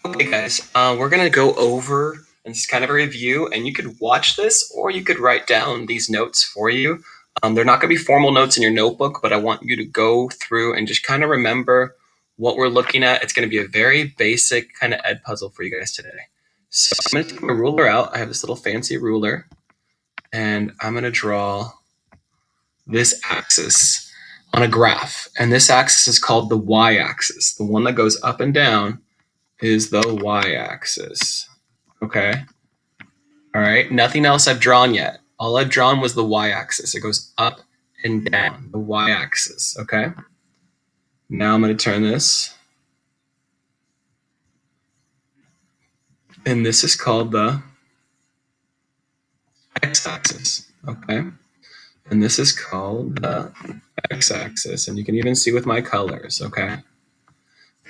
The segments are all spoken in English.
Okay, guys, we're going to go over and just kind of a review, and you could watch this or you could write down these notes for you. They're not going to be formal notes in your notebook, but I want you to go through and just kind of remember what we're looking at. It's going to be a very basic kind of Edpuzzle for you guys today. So I'm going to take my ruler out. I have this little fancy ruler, and I'm going to draw this axis on a graph. And this axis is called the y-axis. The one that goes up and down is the y-axis. Okay. All right. Nothing else I've drawn yet. All I've drawn was the y-axis. It goes up and down, the y-axis. Okay. Now I'm going to turn this. And this is called the x-axis. Okay. And this is called the x-axis. And you can even see with my colors. Okay.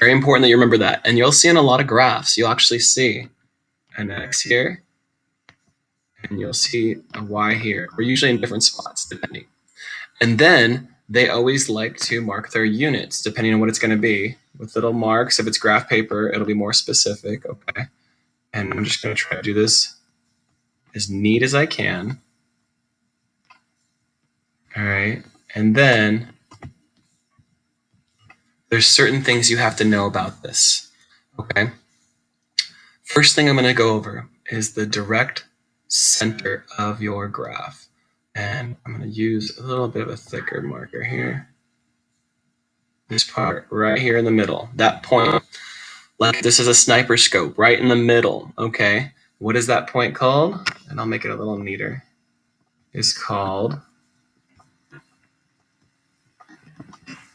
Very important that you remember that. And you'll see in a lot of graphs, you'll actually see an x here, and you'll see a y here. We're usually in different spots, depending. And then they always like to mark their units, depending on what it's going to be, with little marks. If it's graph paper, it'll be more specific, okay? And I'm just going to try to do this as neat as I can. All right. And then there's certain things you have to know about this, okay? First thing I'm going to go over is the direct center of your graph. And I'm going to use a little bit of a thicker marker here. This part right here in the middle, that point, like this is a sniper scope right in the middle, okay? What is that point called? And I'll make it a little neater. It's called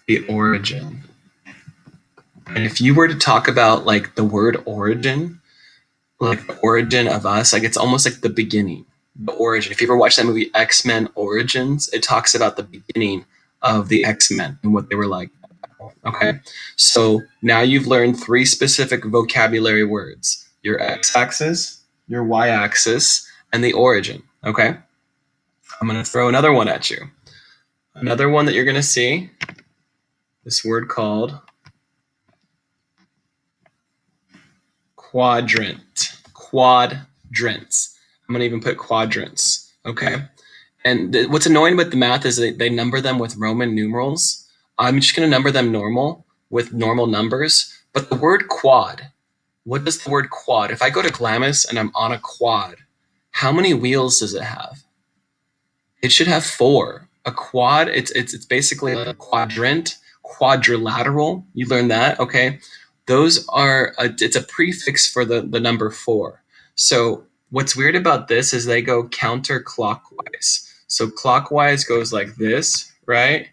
the origin. And if you were to talk about like the word origin, like the origin of us, like it's almost like the beginning, the origin. If you ever watched that movie X-Men Origins, it talks about the beginning of the X-Men and what they were like. Okay, so now you've learned 3 specific vocabulary words: your x-axis, your y-axis, and the origin. Okay, I'm going to throw another one at you. Another one that you're going to see, this word called quadrant. Quadrants. I'm going to even put quadrants. Okay, and what's annoying with the math is they number them with Roman numerals. I'm just going to number them normal with normal numbers. But the word quad, what does the word quad? If I go to Glamis and I'm on a quad, how many wheels does it have? It should have 4. A quad, it's basically a quadrant, quadrilateral. You learned that, okay? Those are it's a prefix for the number 4. So what's weird about this is they go counterclockwise. So clockwise goes like this, right?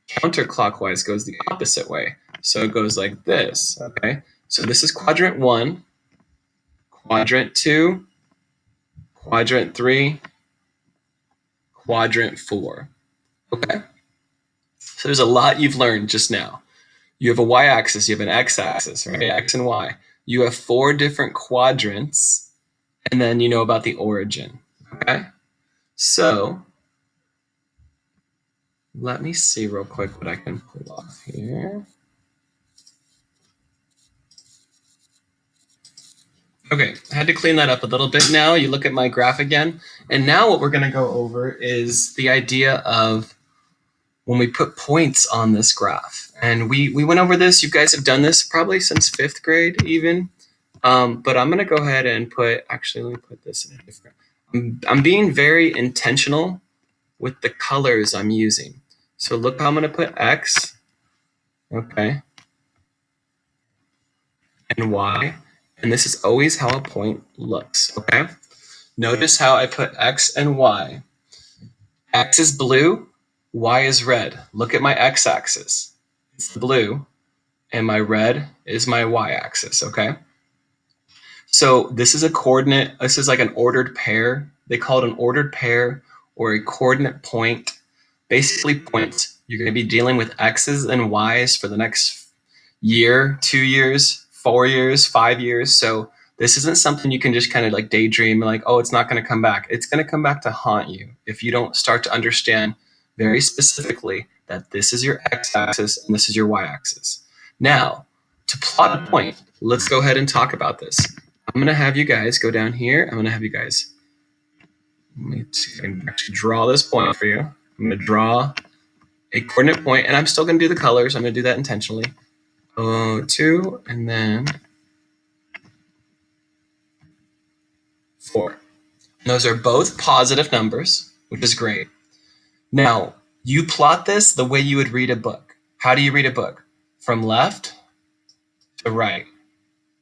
Counterclockwise goes the opposite way. So it goes like this, okay? So this is quadrant 1, quadrant 2, quadrant 3, quadrant 4. Okay? So there's a lot you've learned just now. You have a y-axis, you have an x-axis, right? X and y. You have 4 different quadrants, and then you know about the origin. Okay? So let me see real quick what I can pull off here. Okay, I had to clean that up a little bit now. You look at my graph again. And now what we're going to go over is the idea of when we put points on this graph. And we went over this. You guys have done this probably since 5th grade even. But I'm going to go ahead and put, actually, let me put this in a different. I'm being very intentional with the colors I'm using. So look how I'm going to put X, okay, and Y. And this is always how a point looks, okay? Notice how I put X and Y. X is blue, Y is red. Look at my X-axis. It's the blue, and my red is my Y-axis, okay? So this is a coordinate. This is like an ordered pair. They call it an ordered pair or a coordinate point. Basically points. You're going to be dealing with X's and Y's for the next year, 2 years, 4 years, 5 years. So this isn't something you can just kind of like daydream like, oh, it's not going to come back. It's going to come back to haunt you if you don't start to understand very specifically that this is your x-axis and this is your y-axis. Now, To plot a point, let's go ahead and talk about this. I'm going to have you guys go down here. I'm going to have you guys, let me see if I can actually draw this point for you. I'm going to draw a coordinate point, and I'm still going to do the colors. I'm going to do that intentionally. 2, and then 4. And those are both positive numbers, which is great. Now, you plot this the way you would read a book. How do you read a book? From left to right,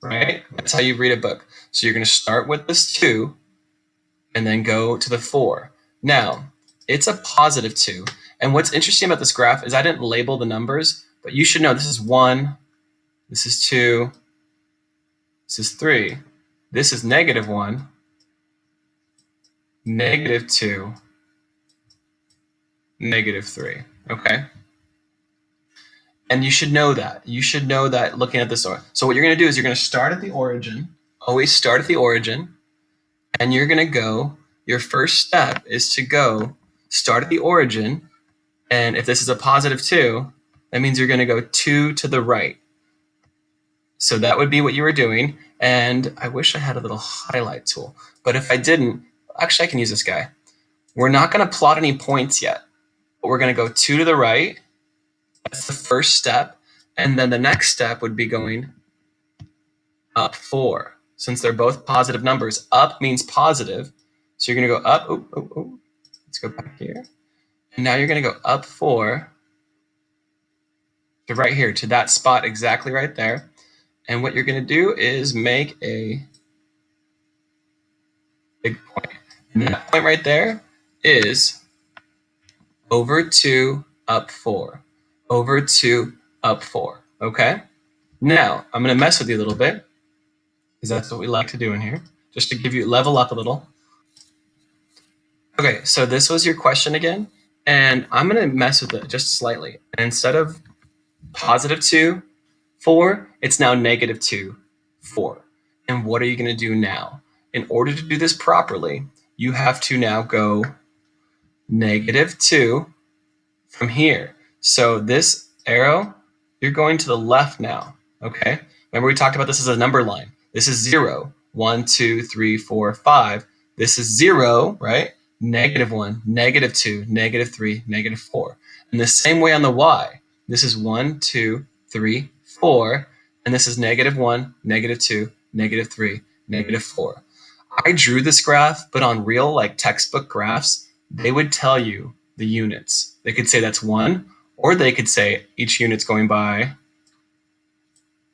right? That's how you read a book. So you're going to start with this 2 and then go to the 4. Now, it's a positive 2. And what's interesting about this graph is I didn't label the numbers, but you should know this is 1, this is 2, this is 3, this is -1, -2, -3, okay? And you should know that. You should know that looking at this. So what you're going to do is you're going to start at the origin, always start at the origin, and you're going to go, your first step is to go start at the origin, and if this is a positive 2, that means you're going to go 2 to the right. So that would be what you were doing, and I wish I had a little highlight tool, but if I didn't, actually I can use this guy. We're not going to plot any points yet, but we're going to go 2 to the right. That's the first step, and then the next step would be going up 4. Since they're both positive numbers, up means positive. So you're going to go up. Let's go back here. And now you're going to go up 4 to right here, to that spot exactly right there. And what you're going to do is make a big point. And that point right there is over 2, up 4. Over 2, up 4. Okay? Now, I'm going to mess with you a little bit, because that's what we like to do in here, just to give you level up a little. Okay, so this was your question again, and I'm going to mess with it just slightly. And instead of positive 2, 4, it's now -2, 4. And what are you going to do now? In order to do this properly, you have to now go -2 from here. So this arrow, you're going to the left now, okay? Remember we talked about this as a number line. This is 0, 1, 2, 3, 4, 5. This is 0, right? -1, -2, -3, -4. And the same way on the y. This is 1, 2, 3, 4. And this is -1, -2, -3, -4. I drew this graph, but on real like textbook graphs, they would tell you the units. They could say that's 1, or they could say each unit's going by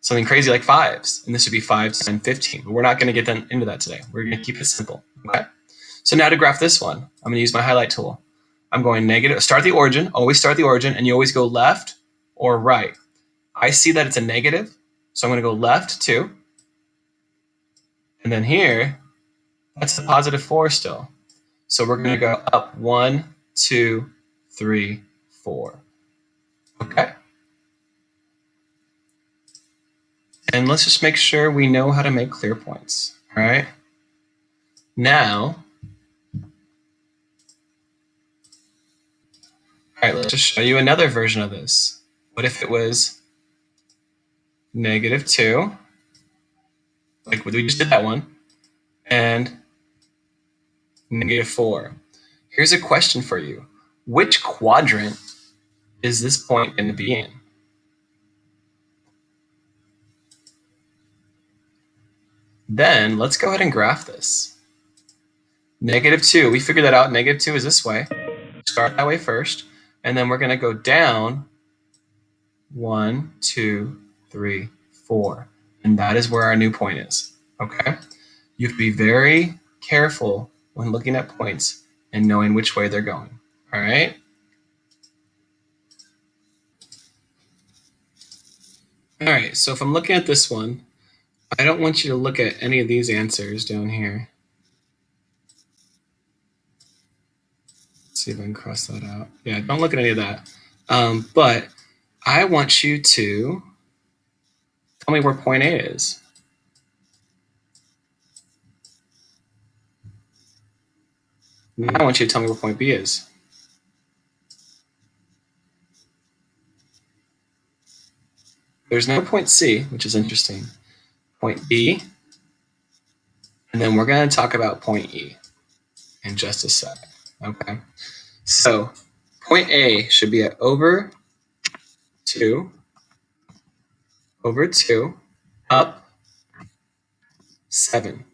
something crazy like 5s, and this would be 5, 10, 15. But we're not going to get into that today. We're going to keep it simple. Okay. So now to graph this one, I'm going to use my highlight tool. I'm going negative. Start the origin. Always start the origin, and you always go left or right. I see that it's a negative, so I'm going to go left 2, and then here, that's a positive 4 still. So we're going to go up 1, 2, 3, 4. Okay. And let's just make sure we know how to make clear points. All right. Now, all right, let's just show you another version of this. What if it was -2, like we just did that one, and -4. Here's a question for you. Which quadrant is this point going to be in? Then let's go ahead and graph this. -2, we figured that out. -2 is this way. Start that way first, and then we're going to go down 1, 2, 3, 4. And that is where our new point is. Okay? You have to be very careful when looking at points and knowing which way they're going. All right? All right, so if I'm looking at this one, I don't want you to look at any of these answers down here. Let's see if I can cross that out. Yeah, don't look at any of that. But I want you to tell me where point A is. Now I want you to tell me where point B is. There's no point C, which is interesting. Point B, and then we're going to talk about point E in just a sec. Okay. So point A should be at over 2 up 7.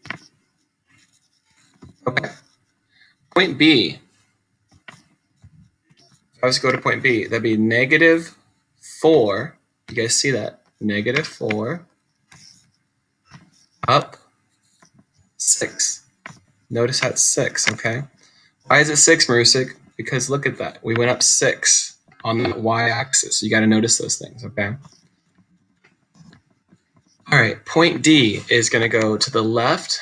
Okay. Point B, if I was to go to point B, that'd be negative 4. You guys see that? Negative 4 up 6. Notice how it's 6, okay? Why is it 6, Marusik? Because look at that. We went up 6 on the y-axis. You got to notice those things, okay? All right, point D is going to go to the left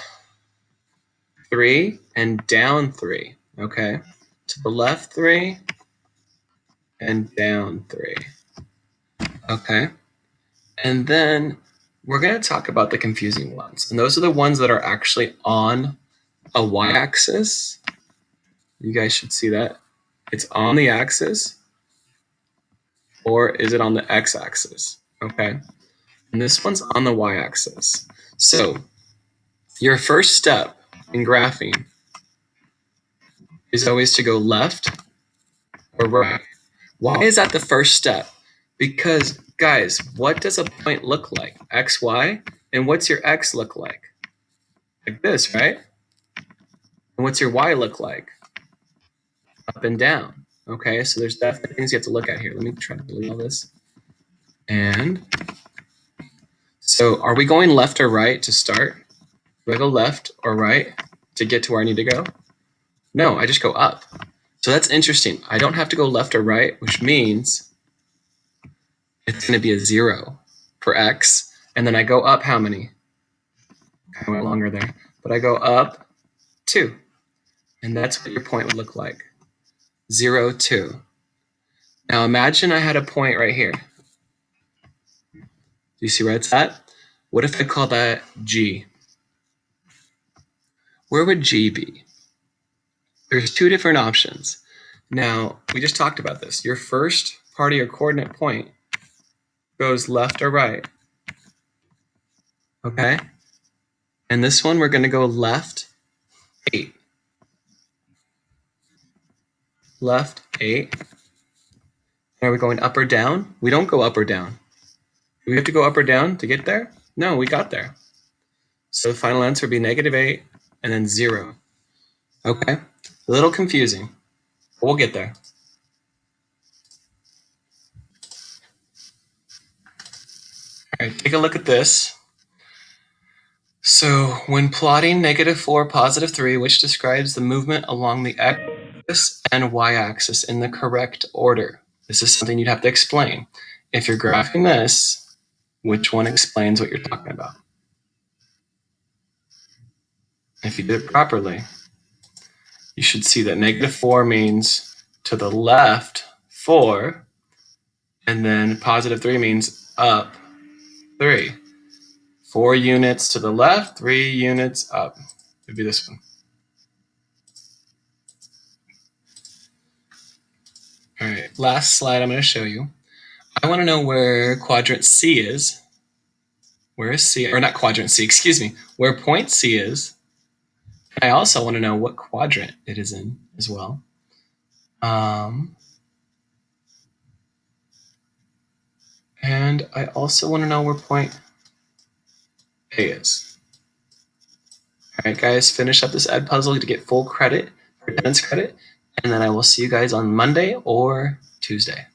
3 and down 3, okay? To the left 3 and down 3, okay? And then we're going to talk about the confusing ones. And those are the ones that are actually on a y-axis. You guys should see that. It's on the axis, or is it on the x-axis, okay? And this one's on the y-axis. So your first step in graphing is always to go left or right. Why is that the first step? Because, guys, what does a point look like? X, Y? And what's your X look like? Like this, right? And what's your Y look like? Up and down. Okay, so there's definitely things you have to look at here. Let me try to delete all this. And so are we going left or right to start? Do I go left or right to get to where I need to go? No, I just go up. So that's interesting. I don't have to go left or right, which means it's going to be a 0 for X. And then I go up how many? I went longer there. But I go up 2. And that's what your point would look like. 0, 2. Now imagine I had a point right here. Do you see where it's at? What if I call that G? Where would G be? There's 2 different options. Now, we just talked about this. Your first part of your coordinate point goes left or right. Okay? And this one, we're going to go left 8. Left 8. Are we going up or down? We don't go up or down. Do we have to go up or down to get there? No, we got there. So the final answer would be negative 8 and then 0. Okay? A little confusing, but we'll get there. All right, take a look at this. So when plotting negative 4, positive 3, which describes the movement along the x and y-axis in the correct order. This is something you'd have to explain. If you're graphing this, which one explains what you're talking about? If you did it properly, you should see that negative 4 means to the left 4, and then positive 3 means up 3. 4 units to the left, 3 units up. It would be this one. All right, last slide I'm going to show you. I want to know where quadrant C is. Where is C? Or not quadrant C, excuse me. Where point C is. I also want to know what quadrant it is in as well. And I also want to know where point A is. All right, guys, finish up this Edpuzzle to get full credit for attendance credit. And then I will see you guys on Monday or Tuesday.